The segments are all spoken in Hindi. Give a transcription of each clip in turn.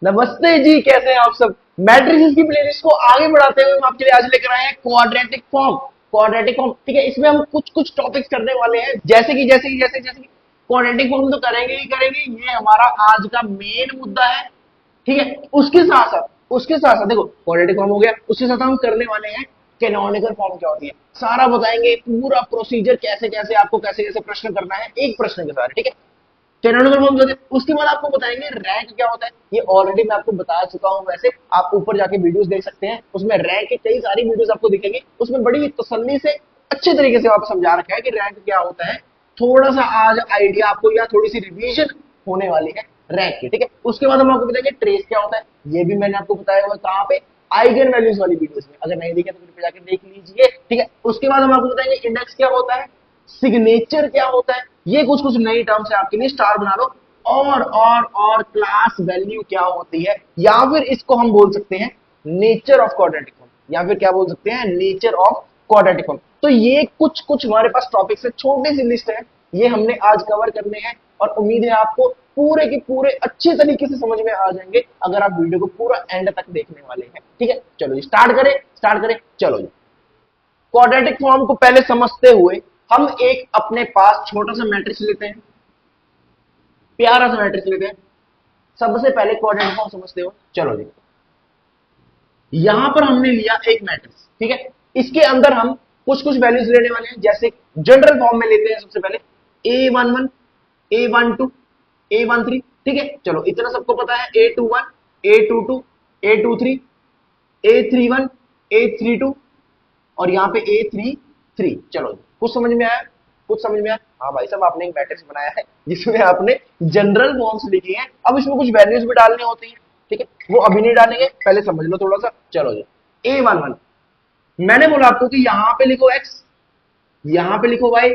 नमस्ते जी, कैसे हैं आप सब। मैट्रिसेस की प्लेलिस्ट को आगे बढ़ाते हुए हम आपके लिए आज लेकर आए हैं क्वाड्रेटिक फॉर्म। क्वाड्रेटिक फॉर्म, ठीक है। इसमें हम कुछ कुछ टॉपिक्स करने वाले हैं, जैसे कि क्वाड्रेटिक फॉर्म तो करेंगे ही करेंगे, ये हमारा आज का मेन मुद्दा है। ठीक है। उसके साथ साथ देखो, क्वाड्रेटिक फॉर्म हो गया, उसके साथ हम करने वाले हैं कैनोनिकल फॉर्म क्या होती है, सारा बताएंगे, पूरा प्रोसीजर कैसे कैसे आपको कैसे कैसे प्रश्न करना है एक प्रश्न के साथ, ठीक है। कैनोनिकल फॉर्म होते हैं। उसके बाद आपको बताएंगे रैंक क्या होता है, ये ऑलरेडी मैं आपको बता चुका हूं। वैसे आप ऊपर जाके वीडियोस देख सकते हैं, उसमें रैंक की कई सारी वीडियोस आपको दिखेंगी, उसमें बड़ी तसल्ली से अच्छे तरीके से आपको समझा रखा है कि रैंक क्या होता है। थोड़ा सा आज आइडिया आपको या थोड़ी सी रिवीजन होने वाली है रैंक की, ठीक है। उसके बाद हम आपको बताएंगे ट्रेस क्या होता है, ये भी मैंने आपको बताया हुआ कहां पे, आइगन वैल्यूज वाली वीडियोस में। अगर नहीं देखे तो कृपया जाकर देख लीजिए, ठीक है। उसके बाद हम आपको बताएंगे इंडेक्स क्या होता है, सिग्नेचर क्या होता है, ये कुछ कुछ नई टर्म्स है आपके लिए, स्टार बना लो। और क्लास वैल्यू क्या होती है, या फिर इसको हम बोल सकते हैं नेचर ऑफ क्वाड्रेटिक फॉर्म, या फिर क्या बोल सकते हैं नेचर ऑफ क्वाड्रेटिक फॉर्म। तो ये कुछ कुछ हमारे पास टॉपिक्स है, छोटी सी लिस्ट है, ये हमने आज कवर करने हैं और उम्मीद है आपको पूरे के पूरे अच्छे तरीके से समझ में आ जाएंगे अगर आप वीडियो को पूरा एंड तक देखने वाले हैं, ठीक है। चलो जी स्टार्ट करें, चलो जी। क्वाड्रेटिक फॉर्म को पहले समझते हुए हम एक अपने पास छोटा सा मैट्रिक्स लेते हैं, प्यारा सा मैट्रिक्स लेते हैं। सबसे पहले क्वाड्रेटिक फॉर्म समझते हो, चलो जी। यहां पर हमने लिया एक मैट्रिक्स, ठीक है। इसके अंदर हम कुछ कुछ वैल्यूज लेने वाले हैं, जैसे जनरल फॉर्म में लेते हैं सबसे पहले A11, A12, A13, ठीक है। चलो इतना सबको पता है, A21, A22, A23, A31, A32 और यहाँ पे A33। चलो कुछ समझ में आया, कुछ समझ में आया। हाँ भाई साहब, आपने एक मैट्रिक्स बनाया है जिसमें आपने जनरल फॉर्म्स लिखी हैं, अब इसमें कुछ वैल्यूज भी डालनी होती है, ठीक है। वो अभी नहीं डालेंगे, पहले समझ लो थोड़ा सा। चलो जी, A11 मैंने बोला आपको कि यहां पे लिखो x, यहां पे लिखो y,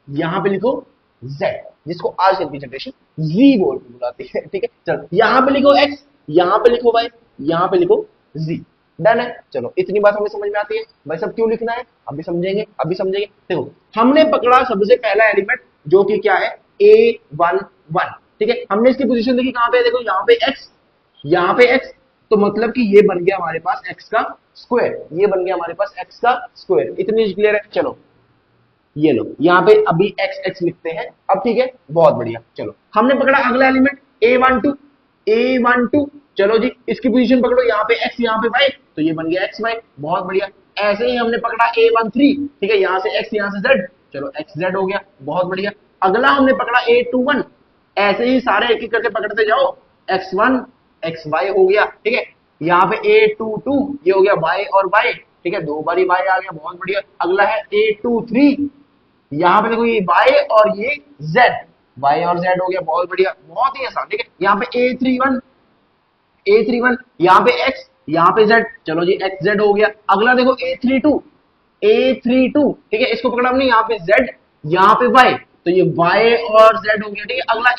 यहां पे लिखो z, जिसको आजकल की जनरेशन z बोल के बुलाती है, ठीक है। चलो यहां पे लिखो x, यहां पे लिखो y, यहां पे लिखो z। डन है। चलो इतनी बात हमें समझ में आती है। भाई सब क्यों लिखना है, अभी समझेंगे। देखो हमने पकड़ा सबसे पहला एलिमेंट जो कि क्या है, A11, ठीक है। हमने इसकी पोजीशन देखी कहां पे, देखो यहाँ पे x, यहाँ पे x, तो मतलब कि ये बन गया हमारे पास x का स्क्वायर, ये बन गया हमारे पास x का स्क्वायर। इतनी क्लियर है। चलो ये लो, यहाँ पे अभी एक्स एक्स लिखते हैं अब, ठीक है। बहुत बढ़िया। चलो हमने पकड़ा अगला एलिमेंट A12। चलो जी इसकी पोजीशन पकड़ो, यहाँ पे x, यहाँ पे y, तो ये बन गया एक्स वाई। बहुत बढ़िया। ऐसे ही हमने पकड़ा A13, ठीक है, यहाँ से x, यहाँ से z, चलो एक्स जेड हो गया। बहुत बढ़िया। अगला हमने पकड़ा A21, ऐसे ही सारे एक एक करके पकड़ते जाओ, x1 xy हो गया, ठीक है। यहाँ पे A22, ये हो गया y और y, ठीक है, दो बारी y आ गया। बहुत बढ़िया। अगला है A23, यहाँ पे देखो ये y और ये z, y और z हो गया। बहुत बढ़िया, बहुत ही आसान, ठीक है। यहाँ पे A31, यहाँ पे x, यहाँ पे z, चलो जी x z हो गया। अगला देखो A32, ठीक है, इसको पकड़ा हमने, यहाँ पे z, यहाँ पे y, तो ये y और z हो गया, ठीक है। अगला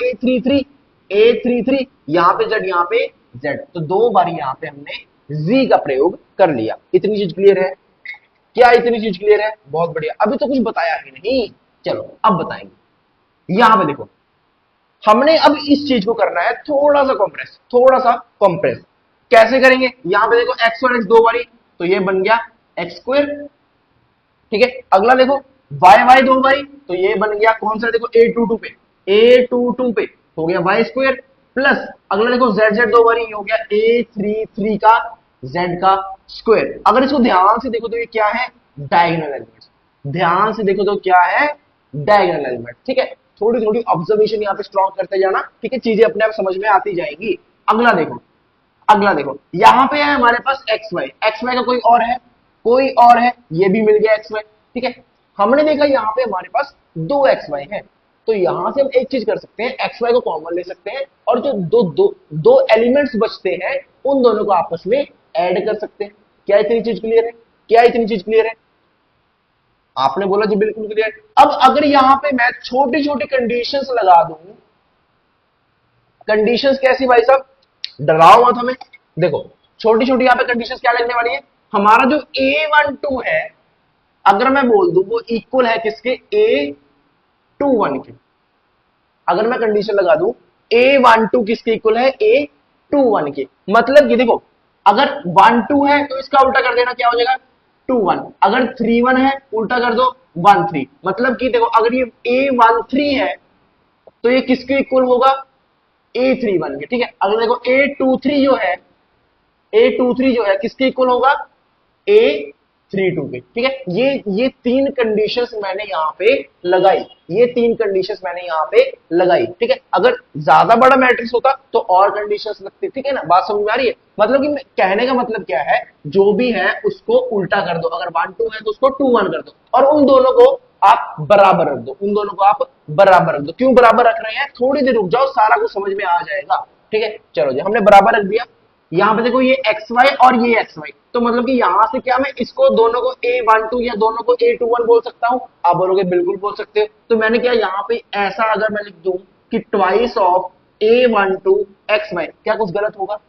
A33, यहाँ पे z, यहाँ पे z, तो दो बारी यहाँ पे हमने z का प्रयोग कर लिया। इतनी चीज क्लियर है क्या, इतनी चीज क्लियर है। बहुत बढ़िया। अभी तो कुछ बताया ही नहीं, चलो अब बताएंगे। यहां पे देखो, हमने अब इस चीज को करना है थोड़ा सा कॉम्प्रेस। कैसे करेंगे, यहां पे देखो एक्स और एक्स दो बारी, तो ये बन गया एक्स स्क्वायर, ठीक है। अगला देखो वाई वाई दो बारी, तो ये बन गया कौन सा, देखो A22 पे हो गया वाई स्क्वायर, प्लस अगला देखो जेड जेड दो बारी, ये हो गया A33 का जेड का स्क्वायर। अगर इसको ध्यान से देखो तो ये क्या है, डायगोनल एलिमेंट्स। ध्यान से देखो तो क्या है, डायगोनल एलिमेंट, ठीक है। थोड़ी थोड़ी ऑब्जर्वेशन यहाँ पे स्ट्रॉन्ग करते जाना, ठीक है, चीजें अपने आप समझ में आती जाएगी। अगला देखो यहां पे है हमारे पास एक्स वाई का कोई और है, ये भी मिल गया एक्स वाई, ठीक है। हमने देखा यहां पे हमारे पास दो एक्स वाई है, तो यहां से हम एक चीज कर सकते हैं, एक्स वाई को कॉमन ले सकते हैं और जो दो एलिमेंट्स बचते हैं उन दोनों को आपस में ऐड कर सकते हैं। क्या इतनी चीज क्लियर है। आपने बोला जी बिल्कुल क्लियर। अब अगर यहां पे मैं छोटी छोटी कंडीशंस लगा दूं, कंडीशंस कैसी भाई साहब, डराओ मत हमें। देखो छोटी छोटी यहां पे कंडीशंस क्या लगने वाली है, हमारा जो A12 है, अगर मैं बोल दूं वो इक्वल है किसके, A21 के। अगर मैं कंडीशन लगा दूं A12 किसके इक्वल है, 1 के। मतलब कि देखो अगर 1 2 है तो इसका उल्टा कर देना, क्या हो जाएगा 2 1। अगर 3 1 है उल्टा कर दो 1 3। मतलब कि देखो अगर ये A 1 3 है तो ये किसके इक्वल होगा A 3 1 के। ठीक है, अगर देखो A 2 3 जो है, A 2 3 जो है किसके इक्वल होगा A 3 2 के। ठीक है, ये तीन कंडीशंस मैंने यहाँ पे लगाई, ये तीन कंडीशंस मैंने यहाँ पे लगाई। ठीक है, अगर ज्यादा बड़ा मैट्रिक्स होता तो और कंडीशंस लगती। ठीक है ना, बात समझ में आ रही है। मतलब कि कहने का मतलब क्या है, जो भी है उसको उल्टा कर दो। अगर 1 2 है तो उसको 2 1 कर दो और उन दोनों को आप बराबर रख दो, उन दोनों को आप बराबर रख दो। क्यों बराबर रख रहे हैं, थोड़ी देर रुक जाओ, सारा कुछ समझ में आ जाएगा। ठीक है, चलो जी, हमने बराबर रख दिया। यहां पे देखो ये एक्स वाई और ये एक्स वाई, तो मतलब कि यहां से क्या मैं इसको दोनों को A 1 2 या दोनों को A 2 1 बोल सकता हूं। आप बोलोगे बिल्कुल बोल सकते हो। तो मैंने क्या यहाँ पे ऐसा अगर मैं लिख दूं कि twice of A 1 2 X Y, क्या कुछ गलत होगा,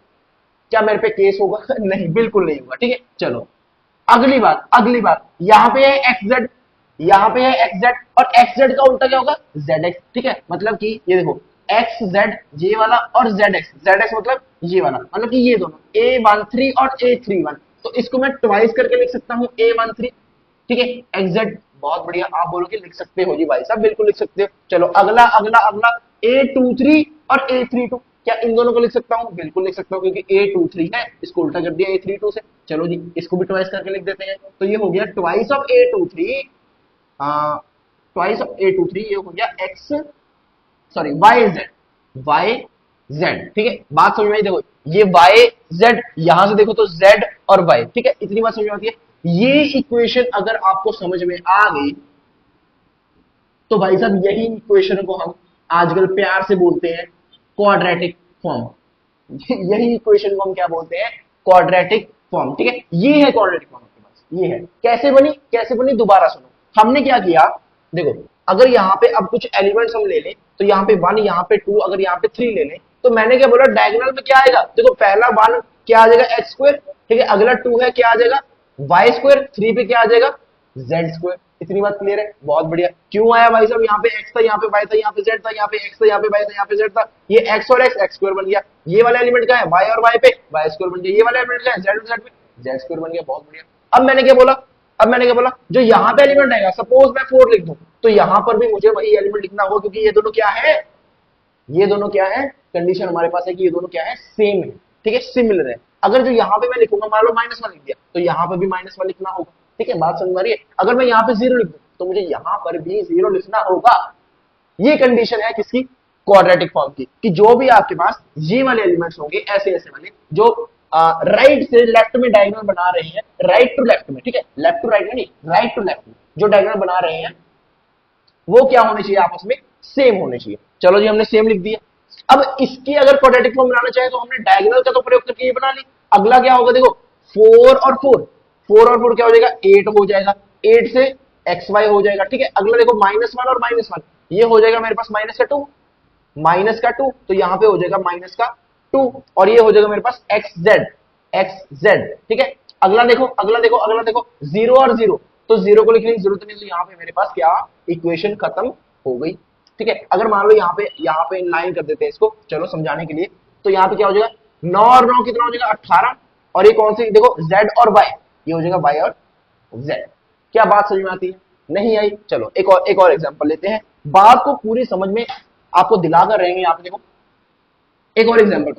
क्या मेरे पे केस होगा नहीं, बिल्कुल नहीं होगा। ठीक है, चलो अगली बात यहां पे है एक्स जेड, यहां पे है एक्स जेड और एक्स जेड का उल्टा क्या होगा जेड एक्स। ठीक है, मतलब कि ये देखो एक्स जेड ये वाला और जेड एक्स मतलब ये वाला, मतलब कि ये दोनों A 1 3 और A 3 1। तो इसको मैं ट्वाइस करके लिख सकता हूं A 1 3। ठीक है, एक्स जेड, बहुत बढ़िया। आप बोलोगे लिख सकते हो जी भाई साहब, बिल्कुल लिख सकते हो। चलो अगला अगला अगला A 2 3 और A 3 2, क्या इन दोनों को लिख सकता हूं, बिल्कुल लिख सकता हूं, क्योंकि A 2 3 है, इसको उल्टा कर दिया A 3 2 से। चलो जी, इसको भी ट्वाइस करके लिख देते हैं। तो ये हो गया twice of A 2 3, twice of A 2 3, ये हो गया एक्स सॉरी वाई जेड। ठीक है, बात समझ में आई। देखो ये वाई जेड, यहां से देखो तो जेड और वाई। ठीक है, इतनी बात समझ में आती है। ये इक्वेशन अगर आपको समझ में आ गई तो भाई साहब यही इक्वेशन को हम आजकल प्यार से बोलते हैं क्वाड्रेटिक फॉर्म। यही इक्वेशन को हम क्या बोलते हैं, क्वाड्रेटिक फॉर्म। ठीक है, ये है क्वाड्रेटिक फॉर्म आपके पास, ये है। कैसे बनी दोबारा सुनो। हमने क्या किया, देखो अगर यहाँ पे अब कुछ एलिमेंट्स हम ले लें, तो यहाँ पे 1, यहाँ पे 2, अगर यहाँ पे 3 ले लें, तो मैंने क्या बोला डायगोनल में क्या आएगा, देखो पहला 1 क्या आ जाएगा एक्स स्क्वायर। ठीक है, अगला 2 है क्या आ जाएगा वाई स्क्वायर, 3 पे क्या आ जाएगा जेड स्क्वायर। इतनी बात क्लियर है, बहुत बढ़िया। क्यों आया भाई साहब, यहाँ पे एक्स था, यहाँ पे वाई था, यहाँ पे जेड था, यहाँ पे एक्स था, यहाँ पे वाई था, यहाँ पे जेड था। ये एक्स और एक्स स्क्वायर बन गया। ये वाला एलिमेंट का है वाई और वाई पे वाई स्क्वायर बन गया। ये वाला एलिमेंट का है जेड और जेड पे जेड स्क्वायर बन गया, बहुत बढ़िया। अब मैंने क्या बोला जो यहाँ पे एलिमेंट आएगा, सपोज मैं 4 लिख दूं, तो यहाँ पर भी मुझे वही एलिमेंट लिखना होगा, क्योंकि ये दोनों क्या है, ये दोनों क्या है, कंडीशन हमारे पास है कि ये दोनों क्या है, सेम है। ठीक है, सिमिलर है। अगर जो यहाँ पे मैं लिखूंगा, मान लो -1 लिख दिया, तो यहाँ पे भी -1 लिखना होगा। ठीक है, बात समझ में आ रही है। अगर मैं यहाँ पे 0 लिख दूं तो मुझे यहाँ पर भी 0 लिखना होगा। ये कंडीशन है किसकी, क्वाड्रेटिक फॉर्म की, कि जो भी आपके पास ये वाले एलिमेंट्स होंगे, ऐसे ऐसे वाले जो राइट से लेफ्ट में डायगोनल बना रहे हैं, राइट टू लेफ्ट में। ठीक है, लेफ्ट टू राइट में नहीं, राइट टू लेफ्ट में जो डायगोनल बना रहे हैं, वो क्या होने चाहिए, आपस में सेम होने चाहिए। चलो जी, हमने सेम लिख दिया। अब इसकी अगर क्वाड्रेटिक फॉर्म बनाना चाहे तो हमने डायगोनल का तो प्रयोग करके ये बना ली। अगला क्या होगा, देखो 4 और 4 क्या हो जाएगा 8 हो जाएगा। 8 से एक्स वाई हो जाएगा। ठीक है, अगला देखो -1 और -1, ये हो जाएगा मेरे पास माइनस का टू, तो यहाँ पे हो जाएगा -2, और ये हो जाएगा मेरे पास एक्स जेड। ठीक है, अगला देखो 0 और 0, तो 0 को लिखने की जरूरत नहीं, तो यहाँ पे मेरे पास क्या इक्वेशन खत्म हो गई। ठीक है, अगर मान लो यहाँ पे लाइन कर देते हैं इसको, चलो समझाने के लिए। तो यहाँ पे क्या हो जाएगा 9 और 9 कितना हो जाएगा 18, और ये कौन सी, देखो z और y, ये हो जाएगा y और z। क्या बात समझ में आती है, नहीं आई। चलो एक और एग्जांपल लेते हैं, बात को पूरी समझ में आपको दिलाकर रहेंगे। यहाँ पे देखो एक और एग्जांपल,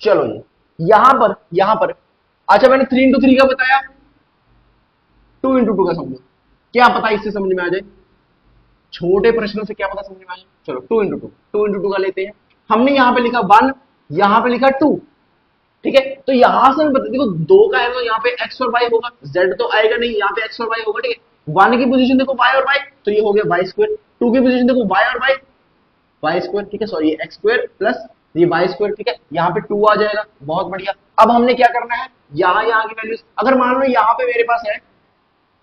चलो जी, यहां पर अच्छा मैंने 3 into 3 का बताया, 2 into 2 का समझो, क्या पता इससे समझ में आ जाए, छोटे प्रश्नों से क्या पता समझ में आ जाए। चलो 2 into 2 का लेते हैं। हमने यहाँ पे लिखा 1, यहाँ पे लिखा 2। ठीक है, तो यहां से देखो 2 का है तो यहाँ पे x और y होगा, z तो आएगा नहीं, यहाँ पे x और y होगा। ठीक है, 1 की पोजीशन देखो y और y, तो ये हो गया y स्क्वायर। 2 की पोजीशन देखो y और y स्क्वायर। ठीक है, सॉरी ये x स्क्वायर प्लस ये y स्क्वायर। ठीक है, यहाँ पे 2 आ जाएगा, बहुत बढ़िया। अब हमने क्या करना है, यहाँ की वैल्यूज, अगर मान लो यहाँ पे मेरे पास है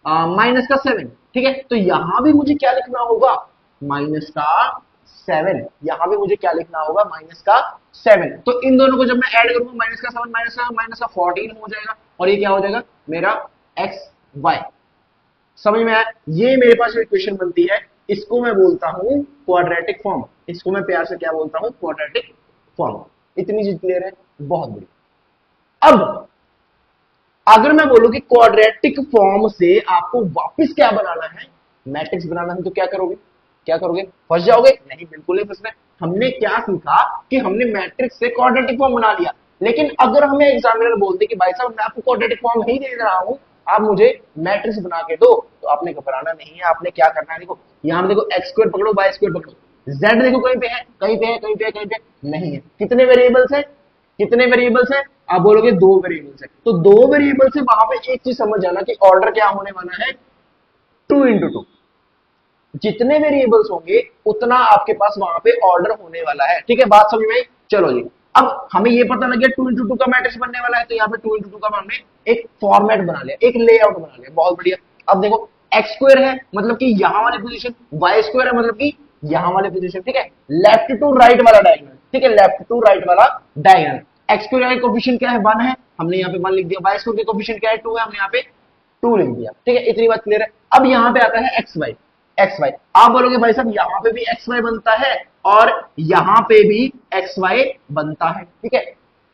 -7। ठीक है, तो यहां भी मुझे क्या लिखना होगा -7। यहां भी मुझे क्या लिखना होगा -7। तो इन दोनों को जब मैं ऐड करूंगा -7 -14 हो जाएगा, और ये क्या हो जाएगा मेरा एक्स वाई। समझ में आया, ये मेरे पास जो इक्वेशन बनती है इसको मैं बोलता हूं क्वाड्रेटिक फॉर्म। इसको मैं प्यार से क्या बोलता हूं, क्वाड्रेटिक फॉर्म। इतनी चीज क्लियर है, बहुत बड़ी। अब अगर मैं बोलूं कि क्वाड्रेटिक फॉर्म से आपको वापस क्या बनाना है, मैट्रिक्स बनाना है, तो क्या करोगे, क्या करोगे, फंस जाओगे? नहीं, बिल्कुल नहीं फंसना। हमने क्या सीखा कि हमने मैट्रिक्स से क्वाड्रेटिक फॉर्म बना लिया, लेकिन अगर हमें एग्जामिनर बोलते कि भाई साहब मैं आपको क्वाड्रेटिक फॉर्म ही दे रहा हूं, आप मुझे मैट्रिक्स बना के दो, तो आपने घबराना नहीं है। आपने क्या करना है, देखो यहां देखो एक्स स्क्वायर पकड़ो, वाई स्क्वायर पकड़ो, जेड देखो कहीं पे है, कहीं पे है, कहीं पे है, कहीं पे नहीं है। कितने वेरिएबल्स है, कितने वेरिएबल्स है, आप बोलोगे दो वेरिएबल्स है, तो दो वेरिएबल्स है, वहां पे एक चीज समझ जाना कि ऑर्डर क्या होने वाला है, 2 into 2। जितने वेरिएबल्स होंगे उतना आपके पास वहां पे ऑर्डर होने वाला है, ठीक है, बात समझ में आई? चलो जी, अब हमें ये पता लग गया 2 into 2 का मैट्रिक्स बनने वाला है, तो यहाँ पे 2 into 2 का हमने एक फॉर्मेट बना लिया, एक लेआउट बना लिया, बहुत बढ़िया। अब देखो एक्स स्क्वायर है मतलब कि यहां वाली पोजीशन, वाई स्क्वायर है मतलब कि यहां वाली पोजीशन, ठीक है, लेफ्ट टू राइट वाला डायगोनल, ठीक है, लेफ्ट टू राइट वाला डायगोनल। एक्स स्क्वायर का कोफिशिएंट क्या है, 1 है, हमने यहाँ पे 1 लिख दिया। वाई स्क्वायर का कोफिशिएंट क्या है, 2 है, हमने यहाँ पे 2 लिख दिया, ठीक है, इतनी बात क्लियर है। अब यहाँ पे आता है एक्स वाई, एक्स वाई, आप बोलोगे भाई साहब यहां पे भी एक्स वाई बनता है और यहां पे भी एक्स वाई बनता है, ठीक है।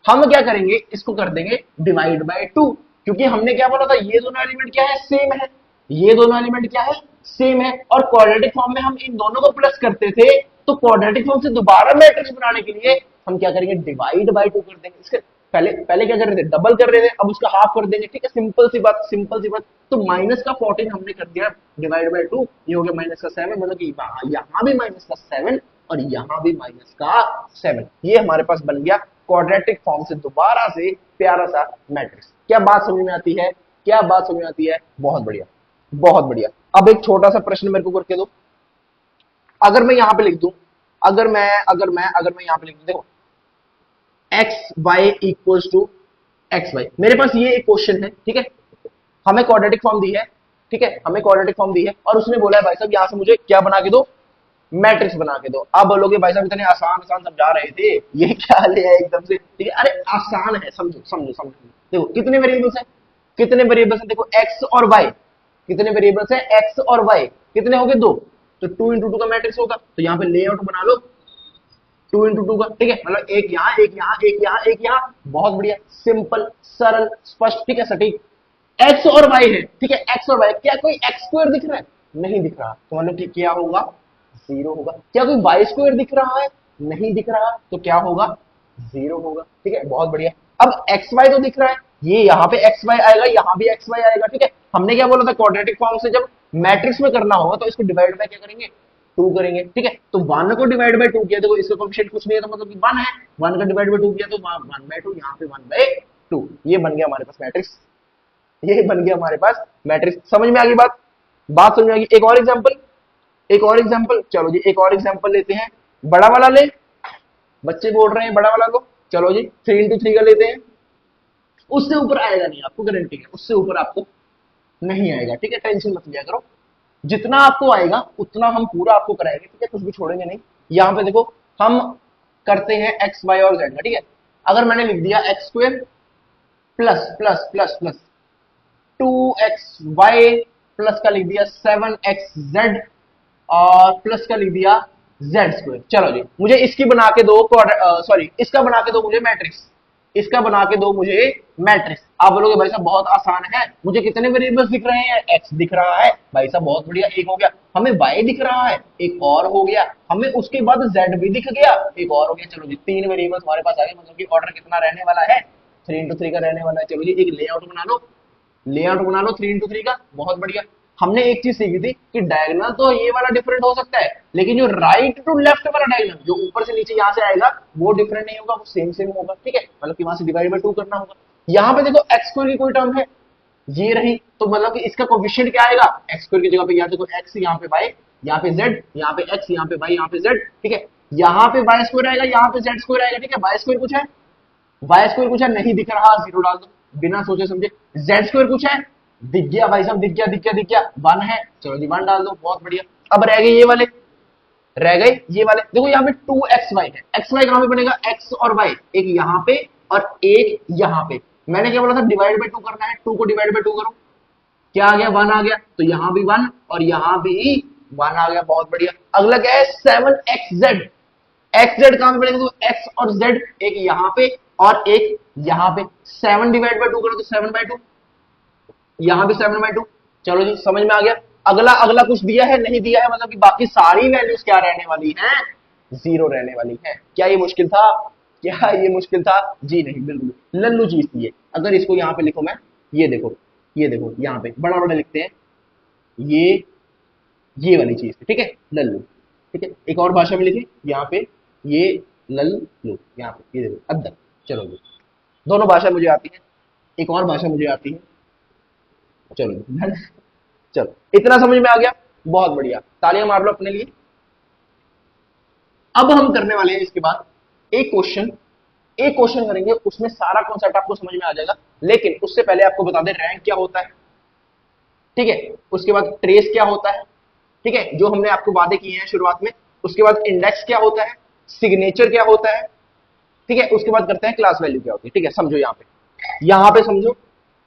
हम क्या करेंगे, इसको कर देंगे डिवाइड बाय 2, क्योंकि हमने क्या बोला था, ये दोनों एलिमेंट क्या है, सेम है, ये दोनों एलिमेंट क्या है, सेम है। और क्वाड्रेटिक फॉर्म में हम इन दोनों को प्लस करते थे, तो क्वाड्रेटिक फॉर्म से दोबारा मैट्रिक्स बनाने के लिए हम क्या करेंगे, डिवाइड बाय 2 कर देंगे। इसके पहले पहले क्या कर रहे थे, डबल कर रहे थे, अब उसका हाफ कर देंगे, ठीक है, सिंपल सी बात, सिंपल सी बात। तो माइनस का 14 हमने कर दिया डिवाइड बाय 2, ये हो गया माइनस का 7, मतलब कि यहां भी माइनस का 7 और यहां भी माइनस का 7, ये हमारे पास बन गया क्वाड्रेटिक फॉर्म से दोबारा से प्यारा सा मैट्रिक्स। क्या बात समझ में आती है, क्या बात समझ में आती है, बहुत बढ़िया, बहुत बढ़िया। अब एक छोटा सा प्रश्न मेरे को करके दो, अगर मैं यहां पे लिख दूं, अगर मैं यहां पे लिख दूं, देखो X Y equals to X Y, मेरे पास ये एक क्वेश्चन है, ठीक है, हमें क्वाड्रेटिक फॉर्म दी है, ठीक है, हमें क्वाड्रेटिक फॉर्म दी है और उसने बोला है भाई साहब यहां से मुझे क्या बना के दो, मैट्रिक्स बना के दो। आप बोलोगे भाई साहब इतने आसान आसान समझा रहे थे, ये क्या ले है एकदम से, ठीक है, अरे आसान है, समझो समझो समझो। देखो कितने वेरिएबल्स है, कितने वेरिएबल्स है, देखो एक्स और वाई, कितने वेरिएबल्स है, एक्स और वाई, कितने हो गए, दो, तो 2 into 2 का मैट्रिक्स होगा, तो यहाँ पे लेआउट बना लो 2 into 2 का, ठीक है, मतलब एक यहाँ एक यहाँ एक यहाँ एक यहाँ, बहुत बढ़िया, सिंपल सरल स्पष्ट, ठीक है, सटीक। एक्स और वाई है, ठीक है, एक्स और वाई, क्या कोई एक्स स्क्वायर दिख रहा है, नहीं दिख रहा, तो मतलब कि क्या होगा, 0 होगा। क्या कोई वाई स्क्वायर दिख रहा है, नहीं दिख रहा, तो क्या होगा, 0 होगा, ठीक है, बहुत बढ़िया। अब एक्स वाई तो दिख रहा है, ये यहाँ पे एक्स वाई आएगा, यहाँ भी एक्स वाई आएगा, ठीक है। हमने क्या बोला था, क्वाड्रेटिक फॉर्म से जब मैट्रिक्स में करना होगा तो इसको डिवाइड बाय क्या करेंगे, 2 करेंगे, ठीक है। तो 1 को डिवाइड बाय 2 किया, देखो इसका कोएफिशिएंट कुछ नहीं है, तो मतलब कि 1 है, 1 का डिवाइड बाय 2 किया तो 1/2, यहाँ पे 1/2, ये बन गया हमारे पास मैट्रिक्स, ये बन गया हमारे पास मैट्रिक्स। समझ में आ गई बात, बात समझ में आ गई। एक और एग्जांपल, एक और एग्जांपल, चलो जी एक और एग्जांपल लेते हैं, बड़ा वाला ले, बच्चे बोल रहे हैं बड़ा वाला लो, चलो जी 3 into 3 का लेते हैं, उससे ऊपर आएगा नहीं, आपको गारंटी है, उससे ऊपर आपको नहीं आएगा, ठीक है, टेंशन मत लिया करो, जितना आपको आएगा उतना हम पूरा आपको कराएंगे, ठीक है, कुछ भी छोड़ेंगे नहीं। यहाँ पे देखो हम करते हैं एक्स वाई और जेड का, ठीक है। अगर मैंने लिख दिया x square plus plus plus plus 2xy plus का लिख दिया 7xz और प्लस का लिख दिया जेड स्क्वायर, चलो जी मुझे इसकी बना के दो, सॉरी इसका बना के दो मुझे मैट्रिक्स, इसका बना के दो मुझे मैट्रिक्स। आप बोलोगे भाई साहब बहुत आसान है, मुझे कितने वेरिएबल्स दिख रहे हैं, एक्स दिख रहा है, भाई साहब बहुत बढ़िया, एक हो गया, हमें वाई दिख रहा है, एक और हो गया, हमें उसके बाद जेड भी दिख गया, एक और हो गया, चलो जी 3 वेरिएबल्स हमारे पास आ गए, मतलब कि ऑर्डर कितना रहने वाला है, 3 into 3 का रहने वाला है। चलो जी एक लेआउट बना लो, लेआउट बना लो 3 into 3 का, बहुत बढ़िया। हमने एक चीज सीखी थी कि डायगोनल तो ये वाला डिफरेंट हो सकता है, लेकिन जो राइट टू लेफ्ट वाला डायगोनल जो ऊपर से नीचे यहाँ से आएगा वो डिफरेंट नहीं होगा, वो सेम सेम होगा, ठीक है, मतलब कि वहां से डिवाइड बाय 2 करना होगा। यहाँ पे देखो एक्स स्क्वायर की कोई टर्म है, ये रही, तो मतलब कि इसका कोफिशिएंट क्या आएगा, एक्स स्क्वायर की जगह पे यहाँ देखो एक्स, यहाँ पे वाई, यहाँ पे जेड, यहाँ पे एक्स, यहाँ पे वाई, यहाँ पे जेड, ठीक है, यहाँ पे वाई स्क्वायर आएगा, यहाँ पे जेड स्क्वायर आएगा, ठीक है। वाई स्क्वायर कुछ है, वाई स्क्वायर कुछ है, नहीं दिख रहा, 0 डाल दो बिना सोचे समझे। जेड स्क्वायर कुछ है, दिख गया भाई साहब, दिख गया दिख गया दिख गया, 1 है, चलो जी 1 डाल दो, बहुत बढ़िया। अब रह गए ये वाले, रह गए ये वाले, देखो यहाँ पे 2xy है, xy कहां पे बनेगा, x और y, एक यहाँ पे और एक यहाँ पे। मैंने क्या बोला था, डिवाइड बाय 2 करना है, 2 को डिवाइड बाय 2 करो, क्या आ गया, 1 आ गया, तो यहाँ भी 1 और यहाँ भी 1 आ गया, बहुत बढ़िया। अगला क्या है 7xz, एक्स जेड कहां पे पड़ेगा, तो एक्स और जेड एक यहां पे और एक यहां पे, 7/2 करो तो 7/2, यहां भी 7/2। चलो जी समझ में आ गया। अगला अगला कुछ दिया है नहीं दिया है, मतलब कि बाकी सारी वैल्यूज क्या रहने वाली हैं, जीरो रहने वाली है। क्या ये मुश्किल था, क्या ये मुश्किल था, जी नहीं बिल्कुल लल्लू चीज थी ये। अगर इसको यहां पे लिखो मैं, ये देखो यहां पे बड़ा बड़ा लिखते हैं, ये ये वाली चीज थी, ठीक है लल्लू। ठीक है एक और भाषा में लिखे यहाँ पे, ये लल्लू, यहाँ पे ये देखो अद्दर। चलो जी दोनों भाषा मुझे आती है, एक और भाषा मुझे आती है। चलो चलो इतना समझ में आ गया, बहुत बढ़िया, तालियां मार लो अपने लिए। अब हम करने वाले हैं इसके बाद एक क्वेश्चन करेंगे, उसमें सारा कॉन्सेप्ट आपको समझ में आ जाएगा, लेकिन उससे पहले आपको बता दें रैंक क्या होता है, ठीक है। उसके बाद ट्रेस क्या होता है, ठीक है, जो हमने आपको वादे किए हैं शुरुआत में। उसके बाद इंडेक्स क्या होता है, सिग्नेचर क्या होता है, ठीक है। उसके बाद करते हैं क्लास वैल्यू क्या होती है, ठीक है। समझो यहाँ पे समझो।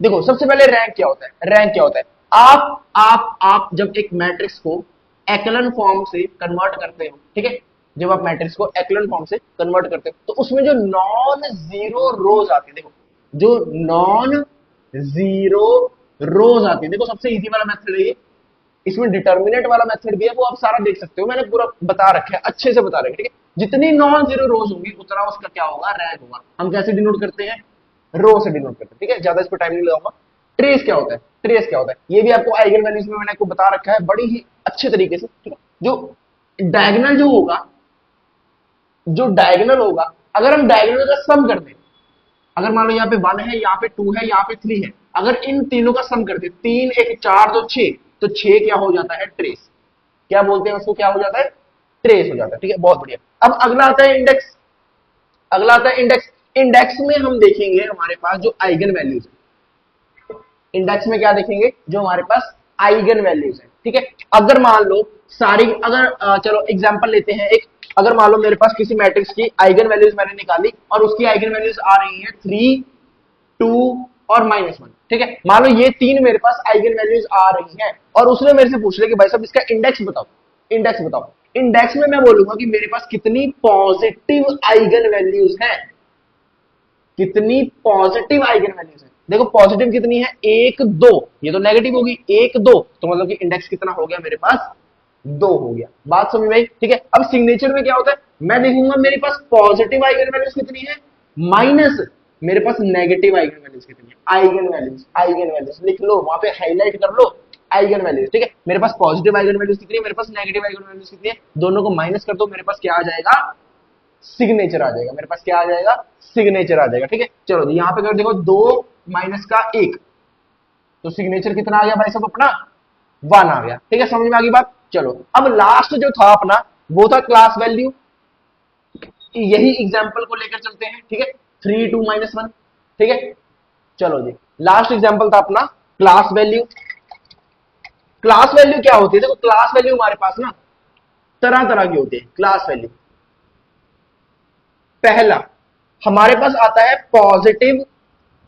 देखो सबसे पहले रैंक क्या होता है, रैंक क्या होता है, आप जब एक मैट्रिक्स को एक्लन फॉर्म से कन्वर्ट करते हो, ठीक है, जब आप मैट्रिक्स को एक्लन फॉर्म से कन्वर्ट करते हो तो उसमें जो नॉन जीरो रोज आती है, देखो जो नॉन जीरो रोज आती है, देखो सबसे इजी वाला मेथड है ये। इसमें डिटर्मिनेट वाला मेथड भी है, वो आप सारा देख सकते हो, मैंने पूरा बता रखा है, अच्छे से बता रखा है, ठीक है। जितनी नॉन जीरो रोज होंगी उतना उसका क्या होगा, रैंक होगा। हम कैसे डिनोट करते हैं, रो से डिनोट करते हैं, ठीक है, ज्यादा इस पर टाइम नहीं लगाऊंगा। ट्रेस क्या होता है, ट्रेस क्या होता है, ये भी आपको आइगन वैल्यूज में मैंने आपको बता रखा है बड़ी ही अच्छे तरीके से, ठीक है। जो डायगोनल जो होगा, जो डायगोनल होगा, अगर हम डायगोनल का सम कर दें, अगर मान लो यहाँ पे 1 है, यहाँ पे 2 है, यहाँ पे 3 है, अगर इन तीनों का सम करते 3 1 4 तो 6, तो 6 क्या हो जाता है, ट्रेस। क्या बोलते हैं उसको, क्या हो जाता है, ट्रेस हो जाता है, ठीक है बहुत बढ़िया। अब अगला आता है इंडेक्स, अगला आता है इंडेक्स। इंडेक्स में हम देखेंगे हमारे पास जो आइगन वैल्यूज है, इंडेक्स में क्या देखेंगे, जो हमारे पास आइगन वैल्यूज है, ठीक है। अगर मान लो सारी, अगर चलो एग्जांपल लेते हैं एक, अगर मान लो मेरे पास किसी मैट्रिक्स की आइगन वैल्यूज मैंने निकाली और उसकी आइगन वैल्यूज आ रही है 3 2 और -1, ठीक है। मान लो ये तीन मेरे पास आइगन वैल्यूज आ रही हैं और उसने मेरे से पूछ लिया कि भाई साहब इसका इंडेक्स बताओ, इंडेक्स बताओ। इंडेक्स में मैं बोलूंगा कि मेरे पास कितनी पॉजिटिव आइगन वैल्यूज हैं, कितनी पॉजिटिव आइगन वैल्यूज है। देखो पॉजिटिव कितनी है, 1 2, ये तो नेगेटिव होगी, 1 2, तो मतलब कि इंडेक्स कितना हो गया मेरे पास, 2 हो गया। बात समझ में आई, ठीक है। अब सिग्नेचर में क्या होता है, मैं देखूंगा मेरे पास पॉजिटिव आइगन वैल्यूज कितनी है, माइनस मेरे पास नेगेटिव आइगन वैल्यूज कितनी है, आइगन वैल्यूज लिख लो, वहां पे हाईलाइट कर लो, आइगन वैल्यूज, ठीक है। मेरे पास पॉजिटिव आइगन वैल्यूज कितनी है, मेरे पास नेगेटिव आइगन वैल्यूज कितनी है, दोनों को माइनस कर दो, मेरे पास क्या आ जाएगा, सिग्नेचर आ जाएगा, मेरे पास क्या आ जाएगा, सिग्नेचर आ जाएगा, ठीक है। चलो जी यहां पे अगर देखो 2 माइनस का 1, तो सिग्नेचर कितना आ गया भाई सब अपना, 1 आ गया, ठीक है। समझ में आ गई बात। चलो अब लास्ट जो था अपना, वो था क्लास वैल्यू, यही एग्जाम्पल को लेकर चलते हैं, ठीक है। 3 2 -1, ठीक है। चलो जी लास्ट एग्जाम्पल था अपना क्लास वैल्यू। क्लास वैल्यू क्या होती है, देखो क्लास वैल्यू हमारे पास ना तरह तरह की होती है क्लास वैल्यू। पहला हमारे पास आता है पॉजिटिव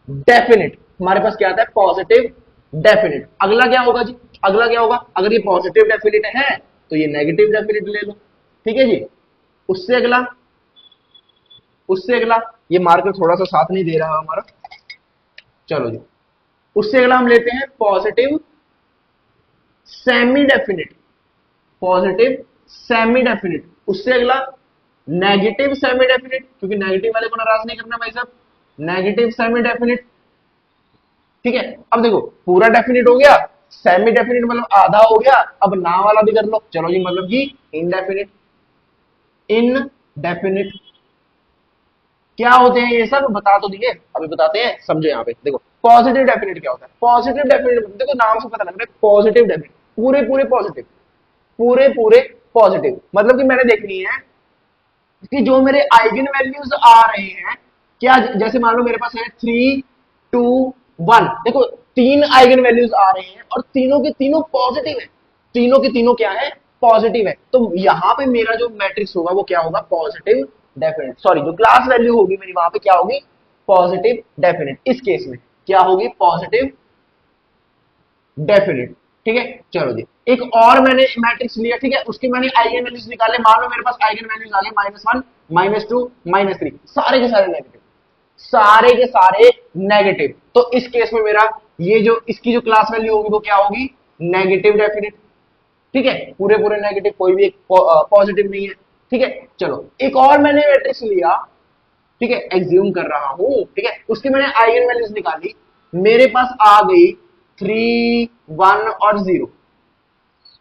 डेफिनिट, हमारे पास क्या आता है, पॉजिटिव डेफिनिट। अगला क्या होगा जी, अगला क्या होगा, अगर ये पॉजिटिव डेफिनिट है तो ये नेगेटिव डेफिनिट ले लो, ठीक है जी। उससे अगला, उससे अगला, ये मार्कर थोड़ा सा साथ नहीं दे रहा हमारा, चलो जी उससे अगला हम लेते हैं positive semi definite, positive semi definite. उससे अगला नेगेटिव सेमी डेफिनिट, क्योंकि नेगेटिव वाले को नाराज नहीं करना भाई साहब, नेगेटिव सेमी डेफिनिट, ठीक है। अब देखो पूरा डेफिनिट हो गया, सेमी डेफिनिट मतलब आधा हो गया, अब ना वाला भी कर लो, चलो जी मतलब कि इनडेफिनिट, इनडेफिनिट। क्या होते हैं ये सब, बता तो दिए, अभी बताते हैं, समझो यहाँ पे देखो पॉजिटिव डेफिनिट क्या होता है। पॉजिटिव डेफिनिट देखो नाम से पता लग रहा है, पॉजिटिव डेफिनिट पूरे पूरे पॉजिटिव, पूरे पूरे पॉजिटिव, मतलब कि मैंने देखनी है कि जो मेरे आइगन वैल्यूज आ रहे हैं, क्या जैसे मान लो मेरे पास है 3 2 1, देखो 3 आइगन वैल्यूज आ रहे हैं और तीनों के तीनों पॉजिटिव है, तीनों के तीनों क्या है, पॉजिटिव है। तो यहां पे मेरा जो मैट्रिक्स होगा वो क्या होगा, पॉजिटिव डेफिनेट, सॉरी जो क्लास वैल्यू होगी मेरी वहां पे क्या होगी, पॉजिटिव डेफिनेट। इस केस में क्या होगी, पॉजिटिव डेफिनेट, ठीक है। चलो जी, एक और मैंने मैट्रिक्स लिया, ठीक है, उसके मैंने आइगन वैल्यूज निकाले। मान लो मेरे पास आइगन वैल्यूज आ गए -1 -2 -3, सारे के सारे नेगेटिव, सारे के सारे नेगेटिव। तो इस केस में मेरा ये जो इसकी जो क्लास वैल्यू होगी वो क्या होगी, नेगेटिव डेफिनेट, ठीक है, पूरे पूरे नेगेटिव, कोई भी एक पॉजिटिव नहीं है, ठीक है। चलो एक और मैंने मैट्रिक्स लिया, ठीक है, एग्ज्यूम कर रहा हूं, ठीक है, उसकी मैंने आइगन वैल्यूज निकाली, मेरे पास आ गई 3 1 और 0।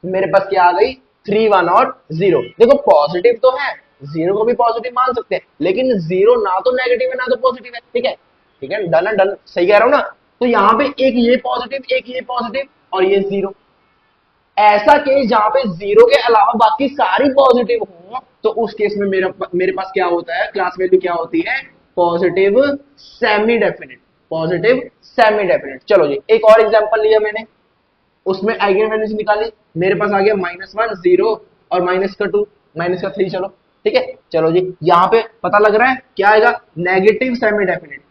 मेरे पास क्या आ गई, 3 1 और 0। देखो पॉजिटिव तो है, 0 को भी पॉजिटिव मान सकते हैं, लेकिन 0 ना तो नेगेटिव है ना तो पॉजिटिव है, ठीक है, ठीक है, डन है, डन, सही कह रहा हूं ना। तो यहां पे एक ये पॉजिटिव, एक ये पॉजिटिव और ये 0। ऐसा केस जहां पे 0 के अलावा बाकी सारी पॉजिटिव हो, तो उस केस में मेरे पास क्या होता है, क्लास वैल्यू क्या होती है, positive semi definite, positive semi definite. चलो जी, एक और एग्जांपल लिया मैंने, उसमें आइगन वैल्यूज निकाली, मेरे पास आ गया -1 0 और -2 -3। चलो ठीक है, चलो जी, यहां पे पता लग रहा है क्या आएगा, negative semi definite,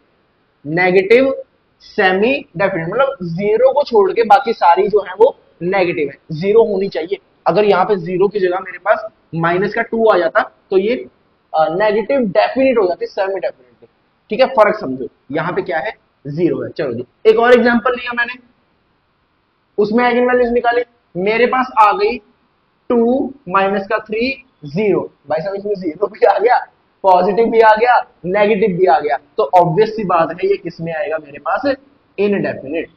negative semi definite, मतलब 0 को छोड़ के बाकी सारी जो है वो नेगेटिव है, 0 होनी चाहिए। अगर यहाँ पे 0 की जगह मेरे पास -2 आ जाता तो ये नेगेटिव डेफिनेट हो जाती, सेमी डेफिनेट, ठीक है, फर्क समझो, यहाँ पे क्या है, 0 है। चलो जी, एक और एग्जांपल लिया मैंने, उसमें आइगन वैल्यूज निकाली, मेरे पास आ गई 2 -3 0। भाई साहब इसमें 0 भी आ गया, पॉजिटिव भी आ गया, नेगेटिव भी आ गया, तो ऑब्वियस सी बात है ये किस में आएगा मेरे पास, इनडेफिनिट।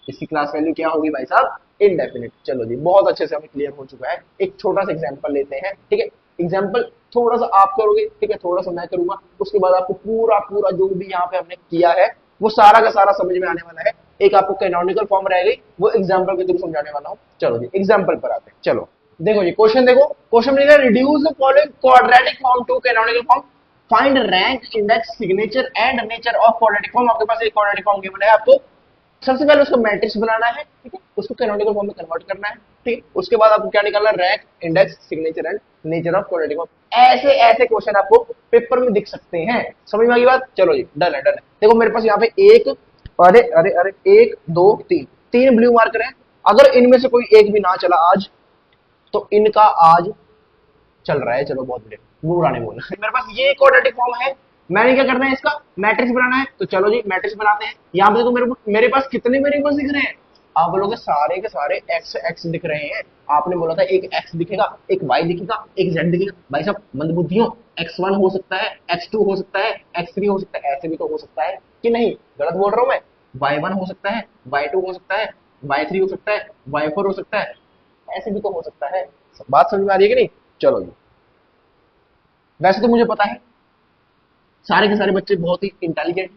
इसकी क्लास वैल्यू क्या होगी भाई साहब, इनडेफिनिट। चलो जी, बहुत अच्छे से हमें क्लियर हो चुका है। एक छोटा सा एग्जांपल लेते हैं, ठीक है, एग्जांपल थोड़ा सा आप करोगे, ठीक है, थोड़ा सा मैं करूंगा, उसके बाद आपको पूरा पूरा जो भी यहाँ पे हमने किया है वो सारा का सारा समझ में आने वाला है। एक आपको कैनोनिकल फॉर्म रह गई, वो एग्जांपल के थ्रू समझाने वाला हूं। चलो जी, एग्जांपल पर आते हैं। चलो देखो जी, क्वेश्चन देखो, क्वेश्चन लिखा है, reduce the following quadratic form to canonical form, find rank, index, signature and nature of quadratic form. आपके पास एक क्वाड्रेटिक फॉर्म गिवन है, आपको सबसे पहले उसका मैट्रिक्स बनाना है, ठीक है, उसको कैनोनिकल फॉर्म में कन्वर्ट करना है, ठीक है, उसके बाद आपको क्या निकालना है, rank, index, signature and nature of quadratic form. ऐसे ऐसे क्वेश्चन आपको पेपर में दिख सकते हैं, समझ में आ गई बात। चलो जी, डन है, डन है। देखो मेरे पास यहाँ पे एक, अरे अरे अरे, 1 2 3, 3 ब्लू मार्कर है। अगर इनमें से कोई एक भी ना चला आज, तो इनका आज चल रहा है, चलो बहुत बढ़िया, बुरा नहीं बोलना। मेरे पास ये क्वाड्रेटिक फॉर्म है, मैंने क्या करना है, इसका मैट्रिक्स बनाना है, तो चलो जी मैट्रिक्स बनाते हैं। यहाँ पे देखो मेरे पास कितने वेरिएबल्स दिख रहे हैं, आप बोलोगे सारे के सारे एक्स एक्स दिख रहे हैं। आपने बोला था एक एक्स दिखेगा, एक वाई दिखेगा, एक जेड दिखेगा। भाई साहब मंदबुद्धियों, x1 हो सकता है, x2 हो सकता है, x3 हो सकता है, ऐसे भी तो हो सकता है कि नहीं, गलत बोल रहा हूं मैं, y1 हो सकता है, y2 हो सकता है, y3 हो सकता है, y4 हो सकता है, ऐसे भी तो हो सकता है। बात समझ में आ रही है कि नहीं। चलो जी, वैसे तो मुझे पता है सारे के सारे बच्चे बहुत ही इंटेलिजेंट,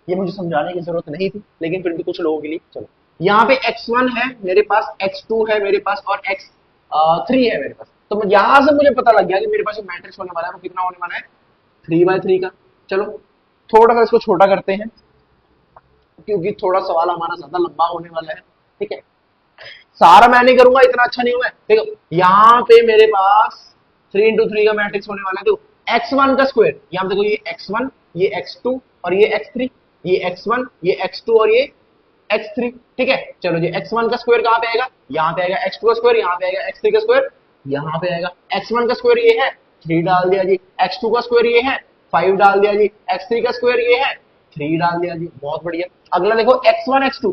ये मुझे समझाने की जरूरत नहीं थी, लेकिन फिर भी कुछ लोगों के लिए चलो, यहाँ पे x1 है मेरे पास, x2 है मेरे पास और x3 है मेरे पास। तो यहां से मुझे पता लग गया कि मेरे पास जो मैट्रिक्स होने वाला है वो कितना होने वाला है, 3/3 का। चलो थोड़ा सा इसको छोटा करते हैं, क्योंकि थोड़ा सवाल हमारा ज्यादा लंबा होने वाला है, ठीक है, सारा मैं नहीं करूंगा, इतना अच्छा नहीं हुआ। देखो यहाँ पे मेरे पास 3 × 3 का मैट्रिक्स होने वाला है। देखो x1 का स्क्वायर, यहाँ देखो ये x1, ये x2 और ये x3, ये x1, ये x2 और ये x3, ठीक है। चलो जी, x1 का स्क्वायर कहाँ पे आएगा, यहाँ पे आएगा, x2 का स्क्वायर यहाँ पे आएगा, x3 का स्क्वायर यहाँ पे आएगा। x1 का स्क्वायर ये है, 3 डाल दिया जी, x2 का स्क्वायर ये है, 5 डाल दिया जी, x3 का स्क्वायर ये है, 3 डाल दिया जी, बहुत बढ़िया। अगला देखो x1 x2,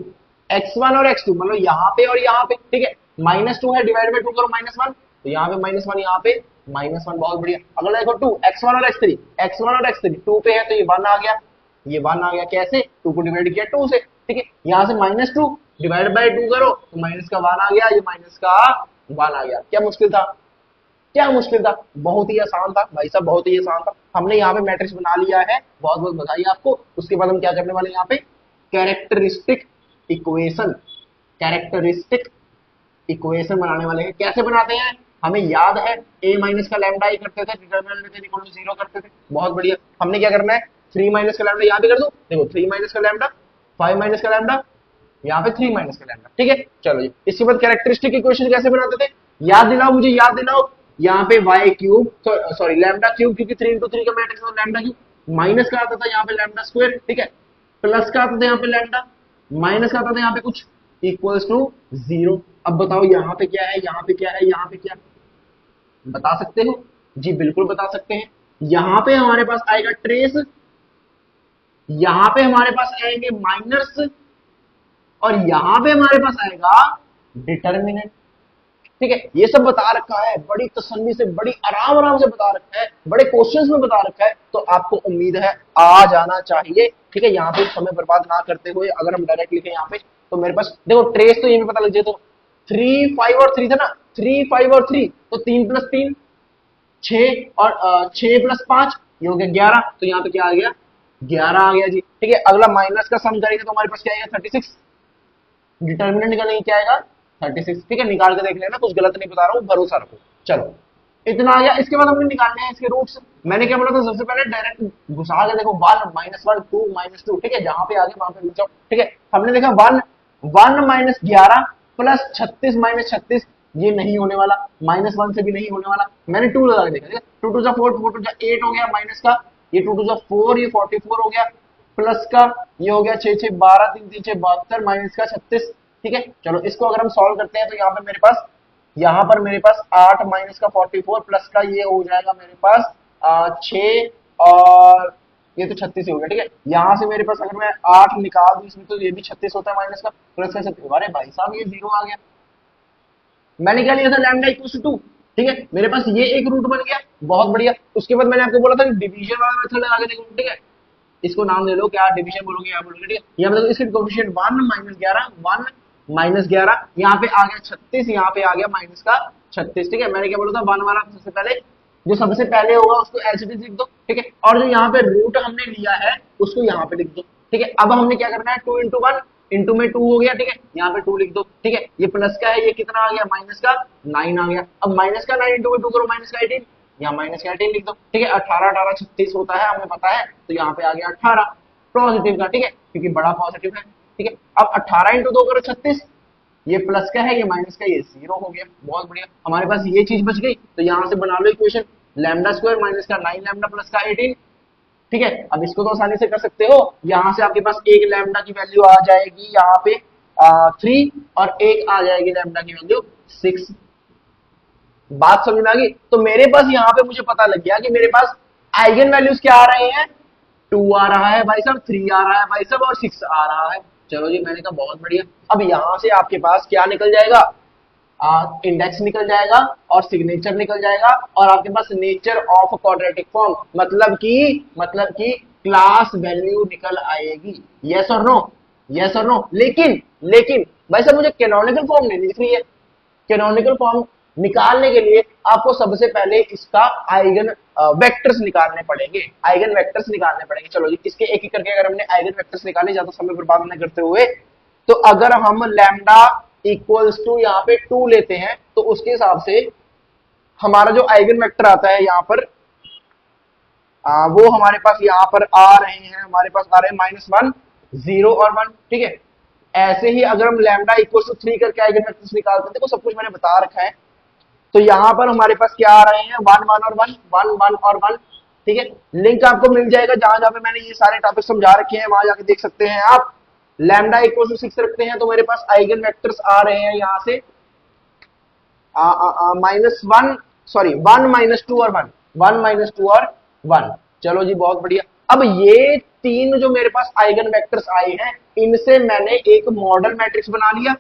x1 और x2 मतलब यहाँ पे और यहाँ पे, ठीक है, -2 है, डिवाइड बाय 2 करो -1, तो यहाँ पे -1, यहाँ पे -1, बहुत बढ़िया। अगला देखो 2, x1 और x3, x1 और x3 2 पे है तो ये 1 आ गया, ये 1 आ गया, कैसे, 2 को डिवाइड किया 2 से, ठीक है, यहाँ से -2 डिवाइड बाय 2 करो तो माइनस का 1 आ गया, ये माइनस का 1 आ गया। क्या मुश्किल था, क्या मुश्किल था, बहुत ही आसान था भाई साहब, बहुत ही आसान था। हमने यहाँ पे मैट्रिक्स बना लिया है, बहुत बहुत बधाई आपको। उसके बाद हम क्या करने वाले हैं, यहाँ पे कैरेक्टरिस्टिक इक्वेशन, कैरेक्टरिस्टिक इक्वेशन बनाने वाले हैं। कैसे बनाते हैं, हमें याद है a माइनस का लैम्डा ही करते थे, डिटरमिनेंट इक्वल टू 0 करते थे, बहुत बढ़िया। हमने क्या करना है, 3 माइनस का लैम्डा यहाँ पे कर दो, देखो 3 माइनस का लैम्डा, 5 माइनस का लैम्डा, यहाँ पे 3 माइनस का लैम्डा, ठीक है। चलो जी, इसके बाद कैरेक्टरिस्टिक इक्वेशन कैसे बनाते थे, याद दिलाओ मुझे, याद दिलाओ। यहाँ पे y cube, sorry lambda cube, क्योंकि 3 × 3 का मैट्रिक्स है, लैम्डा क्यूब, माइनस का आता था यहाँ पे लैम्डा स्क्वायर, ठीक है, प्लस का आता था यहाँ पे लैम्डा, माइनस का आता था यहाँ पे कुछ इक्वल्स टू 0। अब बताओ यहाँ पे क्या है, यहाँ पे क्या है, यहाँ पे क्या बता सकते हो? जी बिल्कुल बता सकते हैं। यहाँ पे हमारे पास आएगा ट्रेस, यहाँ पे हमारे पास आएंगे माइनर्स, और यहाँ पे हमारे पास आएगा डिटर्मिनेंट। ठीक है, ये सब बता रखा है, बड़ी तसल्ली से, बड़ी आराम आराम से बता रखा है, बड़े क्वेश्चंस में बता रखा है, तो आपको उम्मीद है आ जाना चाहिए। ठीक है, यहाँ पे समय बर्बाद ना करते हुए अगर हम डायरेक्ट लिखें यहाँ पे, तो मेरे पास देखो ट्रेस तो ये भी पता लग जाए, तो 3 5 और 3 था ना, 3 5 और 3, तो 3 + 3 6, और 6 + 5 ये हो गया 11, तो यहाँ पे क्या आ गया 11 आ गया जी। ठीक है, अगला माइनस का सम करेंगे तो हमारे पास क्या आएगा 36, डिटर्मिनेंट का नहीं क्या आएगा 36। ठीक है, निकाल के देख लेना, कुछ गलत नहीं बता रहा हूँ, भरोसा रखो। चलो इतना आ गया। इसके बाद हमने निकालने हैं इसके रूट्स। मैंने क्या बोला था, सबसे पहले डायरेक्ट घुसा के देखो 1 -1 2 -2। ठीक है, जहां पे आगे वहां पे रुक जाओ। ठीक है, हमने देखा 1 1 - 11 प्लस 36 - 36, ये नहीं होने वाला, -1 से भी नहीं होने वाला। मैंने 2 लगा के देखा, ठीक है, 2 2 4 4 2 8 हो गया, माइनस का ये 2 2 4, ये 44 हो गया, प्लस का ये हो गया 6 6 12 3 3 6 72, माइनस का 36। ठीक है, चलो इसको अगर हम सॉल्व करते हैं तो यहाँ पर मेरे पास 8 माइनस का 44 प्लस का ये हो जाएगा मेरे पास 6, और ये तो 36 हो गया। ठीक है, यहाँ से मेरे पास अगर मैं 8 निकाल दूं इसमें, तो ये भी 36 होता है, माइनस का प्लस का 36। अरे भाई साहब, ये 0 आ गया। मैंने क्या लिया था, लैम्डा इक्वल टू 2। ठीक है, मेरे पास ये एक रूट बन गया, बहुत बढ़िया। उसके बाद मैंने आपको बोला था डिवीजन वाला मेथड लगा के देखो। ठीक है, इसको नाम दे लो, क्या डिवीजन बोलोगे, क्या बोलोगे। ठीक है, यहाँ पे देखो इसके कोएफिशिएंट 1 -11 1 -11, यहाँ पे आ गया 36, यहाँ पे आ गया माइनस का 36। ठीक है, मैंने क्या बोला था, 1 वाला सबसे पहले, जो सबसे पहले होगा उसको एज इट इज लिख दो। ठीक है, और जो यहाँ पे रूट हमने लिया है उसको यहाँ पे लिख दो। ठीक है, अब हमने क्या करना है, 2 × 1 इंटू में 2 हो गया। ठीक है, यहाँ पे 2 लिख दो। ठीक है, ये प्लस का है, ये कितना आ गया, माइनस का 9 आ गया। अब माइनस का 9 इंटू में 2 करो, माइनस का 18, यहाँ माइनस का 18 लिख दो। ठीक है, 18 18 36 होता है, हमें पता है, तो यहाँ पे आ गया 18 पॉजिटिव का। ठीक है, क्योंकि बड़ा पॉजिटिव है। ठीक है, अब 18 इंटू 2 करो 36, ये प्लस का है, ये माइनस का, ये 0 हो गया। बहुत बढ़िया, हमारे पास ये चीज बच गई। तो यहाँ से बना लो इक्वेशन, लैम्डा स्क्वायर माइनस का 9 लैम्डा प्लस का 18। ठीक है, अब इसको तो आसानी से कर सकते हो। यहाँ से आपके पास एक लैम्डा की वैल्यू आ जाएगी यहाँ पे 3, और एक आ जाएगी लैम्डा की वैल्यू 6। बात समझ में आ गई? तो मेरे पास यहाँ पे मुझे पता लग गया कि मेरे पास आइगन वैल्यूज क्या आ रहे हैं, 2 आ रहा है भाई साहब, 3 आ रहा है भाई साहब, और 6 आ रहा है। चलो जी, मैंने कहा बहुत बढ़िया। अब यहाँ से आपके पास क्या निकल जाएगा, इंडेक्स निकल जाएगा, और सिग्नेचर निकल जाएगा, और आपके पास नेचर ऑफ क्वाड्रेटिक फॉर्म, मतलब कि क्लास वैल्यू निकल आएगी। यस और नो, यस और नो। लेकिन भाई साहब, मुझे कैनोनिकल फॉर्म नहीं दिख रही है। कैनोनिकल फॉर्म निकालने के लिए आपको सबसे पहले इसका आइगन वेक्टर्स निकालने पड़ेंगे, आइगन वेक्टर्स निकालने पड़ेंगे। चलो जी, इसके एक एक करके अगर हमने आइगन वेक्टर्स निकाले, ज्यादा समय बर्बाद न करते हुए, तो अगर हम लैम्डा इक्वल्स टू यहाँ पे 2 लेते हैं, तो उसके हिसाब से हमारा जो आइगन वेक्टर आता है यहाँ पर, वो हमारे पास यहाँ पर आ रहे हैं, हमारे पास आ रहे हैं -1 0 और 1। ठीक है, ऐसे ही अगर हम लैम्डा इक्वल टू 3 करके आइगन वेक्टर्स निकालते हैं, देखो सब कुछ मैंने बता रखा है। तो यहाँ पर हमारे पास क्या आ रहे हैं, 1 1 और 1 1 1 और 1। ठीक है, लिंक आपको मिल जाएगा जहां जहां पे मैंने ये सारे टॉपिक समझा रखे हैं, वहां जाके देख सकते हैं आप। लैम्डा इक्वल टू 6 रखते हैं तो मेरे पास आइगन वेक्टर्स आ रहे हैं यहाँ से -1 सॉरी 1 -2 और 1 1 -2 और 1। चलो जी, बहुत बढ़िया। अब ये 3 जो मेरे पास आइगन वेक्टर्स आए हैं, इनसे मैंने एक मॉडल मैट्रिक्स बना लिया।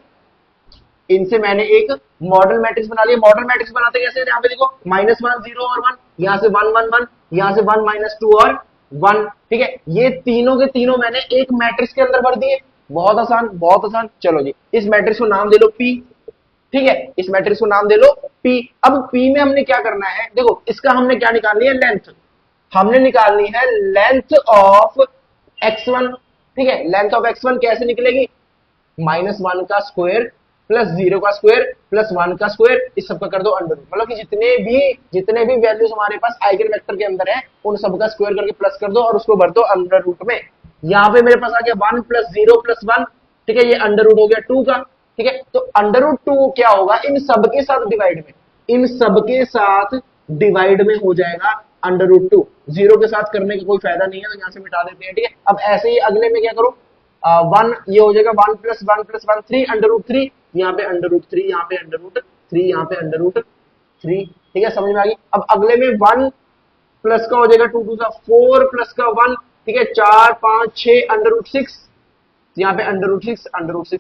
इनसे मैंने एक मॉडल मैट्रिक्स बना लिया। मॉडल मैट्रिक्स बनाते कैसे, यहाँ पे देखो -1 0 और 1, यहाँ से 1 1 1, यहाँ से 1 -2 और 1। ठीक है, ये तीनों के तीनों मैंने एक मैट्रिक्स के अंदर भर दिए। बहुत आसान, बहुत आसान। चलो जी, इस मैट्रिक्स को नाम दे लो P। ठीक है, इस मैट्रिक्स को नाम दे लो P। अब P में हमने क्या करना है, देखो इसका हमने क्या निकालनी है, लेंथ। हमने निकालनी है लेंथ ऑफ x1। ठीक है, लेंथ ऑफ x1 कैसे निकलेगी, -1 का स्क्वायर प्लस 0 का स्क्वायर प्लस 1 का स्क्वायर, इस सब का कर दो अंडर रूट। मतलब कि जितने भी वैल्यूज हमारे पास आइगन वेक्टर के अंदर है, उन सब का स्क्वायर करके प्लस कर दो और उसको भर दो अंडर रूट में। यहाँ पे मेरे पास आ गया 1 + 0 + 1। ठीक है, ये अंडर रूट हो गया 2 का। ठीक है, तो अंडर रूट 2 क्या होगा, इन सब के साथ डिवाइड में, इन सब के साथ डिवाइड में हो जाएगा अंडर रूट 2। 0 के साथ करने का कोई फायदा नहीं है, तो यहाँ से मिटा देते हैं। ठीक है, अब ऐसे ही अगले में क्या करो, वन, ये हो जाएगा 1 + 1 + 1 3 √3, यहाँ पे √3, यहाँ पे √3, यहाँ पे √3, ठीक है, समझ में आ गई। अब अगले में 1 प्लस का हो जाएगा 2 2 4 प्लस का 1, ठीक है, 4 5 6 √6, यहाँ पे √6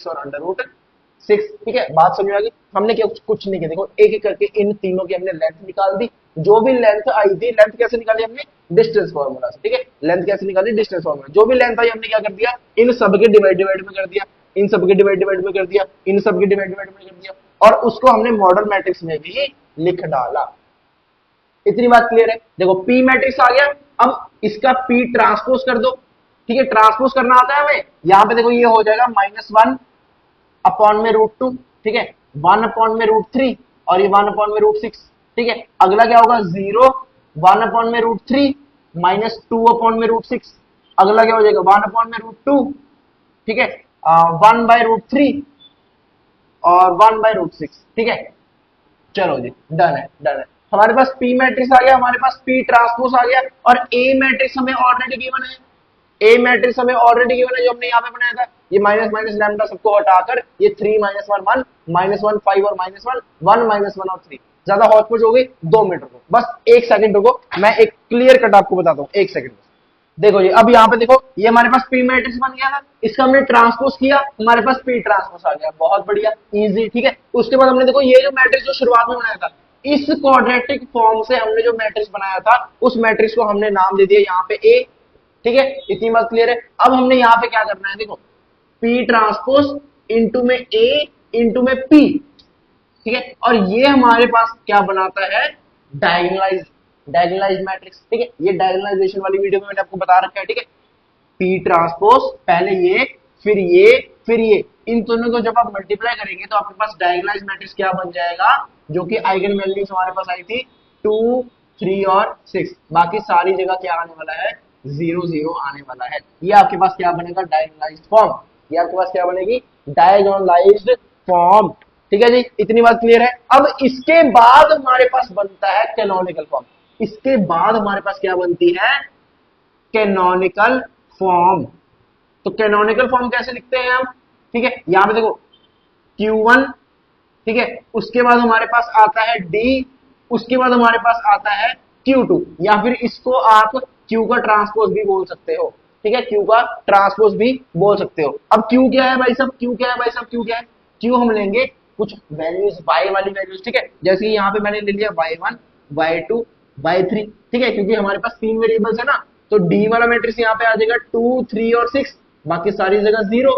और √6, ठीक है, बात समझ में आ गई। हमने क्या कुछ नहीं किया, देखो एक एक करके इन तीनों की हमने लेंथ निकाल दी, जो भी लेंथ आई थी, लेंथ कैसे निकाली हमने, डिस्टेंस फार्मूला से, ठीक है, लेंथ कैसे निकाली, डिस्टेंस फार्मूला, जो भी लेंथ आई हमने क्या कर दिया, इन सब के डिवाइड डिवाइड में कर दिया, इन सब के डिवाइड डिवाइड में कर दिया, इन सब के डिवाइड डिवाइड में कर दिया, और उसको हमने मॉडल मैट्रिक्स में भी लिख डाला। इतनी बात क्लियर है। देखो पी मैट्रिक्स आ गया, अब इसका पी ट्रांसपोज कर दो, ठीक है, ट्रांसपोज करना आता है हमें। यहां पे देखो ये हो जाएगा -1 अपॉन में √2, ठीक है, 1 अपॉन में √3 और ये 1 अपॉन में √6, ठीक है। अगला क्या होगा 0, 1 अपॉन में √3 -2 अपॉन में √6, अगला क्या हो जाएगा 1 अपॉन में √2, ठीक है, 1/√3 और 1/√6, ठीक है। चलो जी, डन है, डन है। हमारे पास पी मैट्रिक्स आ गया, हमारे पास पी ट्रांसपोज आ गया, और ए मैट्रिक्स हमें ऑलरेडी गिवन है, ए मैट्रिक्स हमें ऑलरेडी गिवन है जो हमने यहाँ पे बनाया था। ये माइनस माइनस लैम्डा सबको हटाकर ये 3 -1 1 -1 5 और -1 1 -1 और 3, ज्यादा हौच-पौच हो गई, 2 मिनट रुको, बस 1 सेकंड रुको, मैं एक क्लियर कट आपको बताता हूँ, 1 सेकंड। देखो जी, अब यहाँ पे देखो ये हमारे पास पी मैट्रिक्स बन गया था, इसका हमने ट्रांसपोज किया, हमारे पास पी ट्रांसपोज आ गया, बहुत बढ़िया, इजी, ठीक है। उसके बाद हमने देखो ये जो मैट्रिक्स जो शुरुआत में बनाया था, इस क्वाड्रेटिक फॉर्म से हमने जो मैट्रिक्स बनाया था, उस मैट्रिक्स को हमने नाम दे दिया यहाँ पे ए, ठीक है, इतनी बात क्लियर है। अब हमने यहाँ पे क्या करना है, देखो पी ट्रांसपोज इंटू में ए इंटू में पी, ठीक है, और ये हमारे पास क्या बनाता है, डायगोनलाइज मैट्रिक्स, ठीक है। ये डायगोनलाइजेशन वाली वीडियो में मैंने आपको बता रखा है, ठीक है। पी ट्रांसपोज पहले ये, फिर ये, फिर ये, इन दोनों को जब आप मल्टीप्लाई करेंगे तो आपके पास डायगोनलाइज मैट्रिक्स क्या बन जाएगा, जो कि आइगन वैल्यूज हमारे पास आई थी 2 3 और 6, बाकी सारी जगह क्या आने वाला है, 0 0 आने वाला है। ये आपके पास क्या बनेगा, डायगोनलाइज्ड फॉर्म, ये आपके पास क्या बनेगी, डायगोनलाइज्ड फॉर्म, ठीक है जी, इतनी बात क्लियर है। अब इसके बाद हमारे पास बनता है कैनोनिकल फॉर्म, इसके बाद हमारे पास क्या बनती है, कैनोनिकल फॉर्म। तो कैनोनिकल फॉर्म कैसे लिखते हैं हम, ठीक है, यहां पे देखो Q1, ठीक है, उसके बाद हमारे पास आता है D, उसके बाद हमारे पास आता है Q2, या फिर इसको आप Q का ट्रांसपोज भी बोल सकते हो, ठीक है, Q का ट्रांसपोज भी बोल सकते हो। अब Q क्या है भाई साहब, Q क्या है भाई साहब, Q क्या है, Q हम लेंगे कुछ वैल्यूज, y वाली वैल्यूज, ठीक है, जैसे यहाँ पे मैंने ले लिया y1 y2 y3, ठीक है, क्योंकि हमारे पास 3 वेरिएबल्स है ना, तो D वाला मैट्रिक्स यहाँ पे आ जाएगा 2 3 और 6, बाकी सारी जगह 0,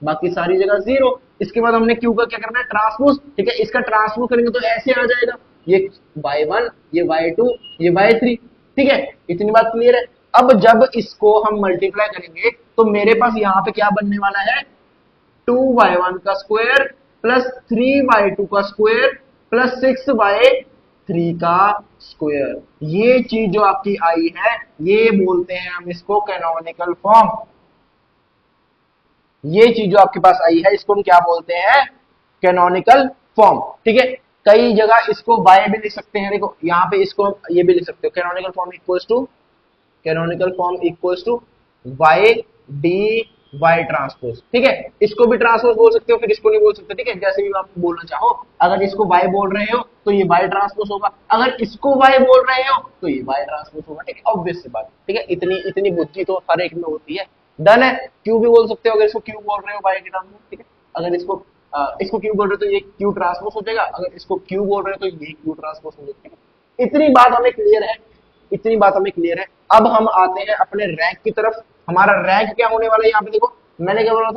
बाकी सारी जगह 0। इसके बाद हमने Q का क्या करना है, ट्रांसपोज, ठीक है, इसका ट्रांसपोज करेंगे तो ऐसे आ जाएगा, ये y1 ये y2 ये y3, ठीक है, इतनी बात क्लियर है। अब जब इसको हम मल्टीप्लाई करेंगे तो मेरे पास यहाँ पे क्या बनने वाला है, 2y1 का स्क्वायर प्लस 3y2 का स्क्वायर प्लस 6y3 का स्क्वायर, ये चीज जो आपकी आई है, ये बोलते हैं हम इसको कैनोनिकल फॉर्म। ये चीज जो आपके पास आई है, इसको हम क्या बोलते हैं, कैनोनिकल फॉर्म, ठीक है। कई जगह इसको y भी लिख सकते हैं, देखो यहाँ पे इसको ये भी लिख सकते हो, canonical form equals to y dy transpose, ठीक है, इसको भी ट्रांसपोज बोल सकते हो, फिर इसको नहीं बोल सकते, ठीक है, जैसे भी आप बोलना चाहो। अगर इसको y बोल रहे हो तो ये y ट्रांसपोज होगा, अगर इसको y बोल रहे हो तो ये y ट्रांसपोज होगा, ठीक है, ऑब्वियस सी बात, ठीक है, इतनी इतनी बुद्धि तो हर एक में होती है। डन है। क्यू भी बोल सकते हो, अगर इसको क्यू बोल रहे हो y के टर्म में, ठीक है, अगर इसको क्यू बोल रहे हो तो ये क्यू ट्रांसपोज हो जाएगा, अगर इसको क्यू बोल रहे हो तो ये क्यू ट्रांसपोज हो जाएगा, इतनी बात हमें क्लियर है, इतनी बात हमें क्लियर है। अब हम आते हैं अपने रैंक की तरफ। हमारा रैंक क्या होने वाला है, यहाँ पे देखो मैंने क्या बोला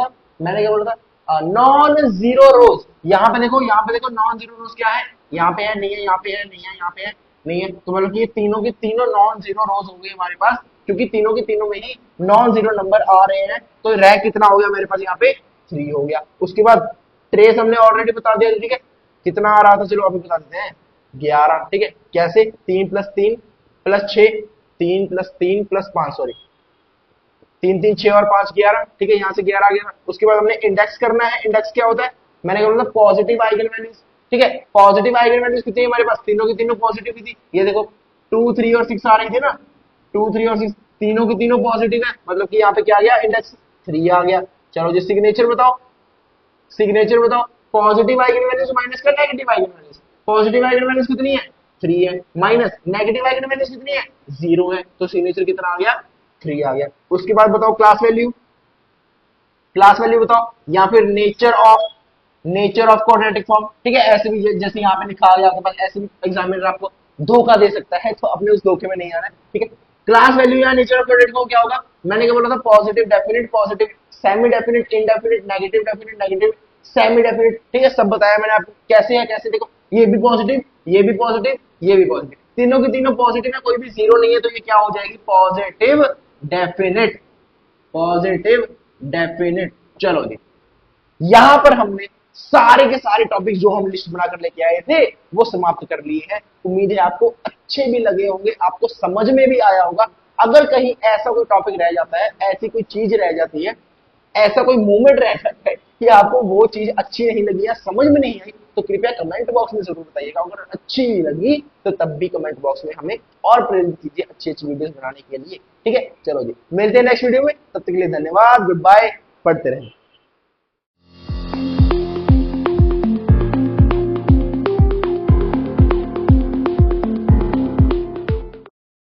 था, नॉन जीरो रोज। यहाँ पे देखो नॉन जीरो रोज क्या है, यहाँ पे है, नहीं है, यहाँ पे है, नहीं है, यहाँ पे है, नहीं है, तो मतलब कि ये तीनों की तीनों नॉन जीरो रोज हो गई हमारे पास, क्योंकि तीनों की तीनों में ही नॉन जीरो नंबर आ रहे हैं। तो रैंक कितना हो गया मेरे पास, यहाँ पे 3 हो गया। उसके बाद ट्रेस हमने ऑलरेडी बता दिया, ठीक है, कितना आ रहा था, चलो अभी बता देते हैं, 11, ठीक है, कैसे, 3 + 3 + 6, 3 + 3 + 5, सॉरी 3 3 6 और 5 11, ठीक है, यहाँ से 11 आ गया। उसके बाद हमने इंडेक्स करना है। इंडेक्स क्या होता है, मैंने क्या बोला था, पॉजिटिव आइगन वैल्यूज, ठीक है, पॉजिटिव आइगन वैल्यूज कितनी है हमारे पास, तीनों की तीनों पॉजिटिव थी। ये देखो 2 3 और 6 आ रही थी ना, 2 3 और 6 तीनों की तीनों पॉजिटिव है, मतलब कि यहाँ पे क्या आ गया, इंडेक्स 3 आ गया। चलो जी सिग्नेचर बताओ, सिग्नेचर बताओ। पॉजिटिव आइगन वैल्यूज माइनस का negative eigen values, positive eigen values कितनी है 3 है, माइनस नेगेटिव आइगन वैल्यूज कितनी है 0 है, तो सिग्नेचर कितना आ गया 3 आ गया। उसके बाद बताओ क्लास वैल्यू, क्लास वैल्यू बताओ, या फिर नेचर ऑफ क्वाड्रेटिक फॉर्म। ठीक है, ऐसे भी जैसे यहाँ पे लिखा गया आपके पास, ऐसे भी एग्जामिनर आपको धोखा दे सकता है, तो अपने उस धोखे में नहीं आना है। ठीक है, क्लास वैल्यू या नेचर ऑफ क्वाड्रेटिक फॉर्म क्या होगा, मैंने क्या बोला था, positive definite, positive semi definite, indefinite, negative definite, negative semi definite. ठीक है, सब बताया मैंने आपको कैसे है, कैसे देखो, ये भी पॉजिटिव, ये भी पॉजिटिव, ये भी पॉजिटिव, तीनों की तीनों पॉजिटिव है, कोई भी जीरो नहीं है, तो ये क्या हो जाएगी पॉजिटिव डेफिनिट, पॉजिटिव डेफिनिट। चलो जी, यहां पर हमने सारे के सारे टॉपिक जो हम लिस्ट बनाकर लेके आए थे वो समाप्त कर लिए हैं। उम्मीद है आपको अच्छे भी लगे होंगे, आपको समझ में भी आया होगा। अगर कहीं ऐसा कोई टॉपिक रह जाता है, ऐसी कोई चीज रह जाती है, ऐसा कोई मूवमेंट रह जाता है कि आपको वो चीज अच्छी नहीं लगी या समझ में नहीं आई, तो कृपया कमेंट बॉक्स में जरूर बताइएगा। अगर अच्छी लगी तो तब भी कमेंट बॉक्स में हमें और प्रेरित कीजिए अच्छी अच्छी वीडियोस बनाने के लिए। ठीक है, चलो जी मिलते हैं नेक्स्ट वीडियो में, तब तक के लिए धन्यवाद, गुड बाय, पढ़ते रहें।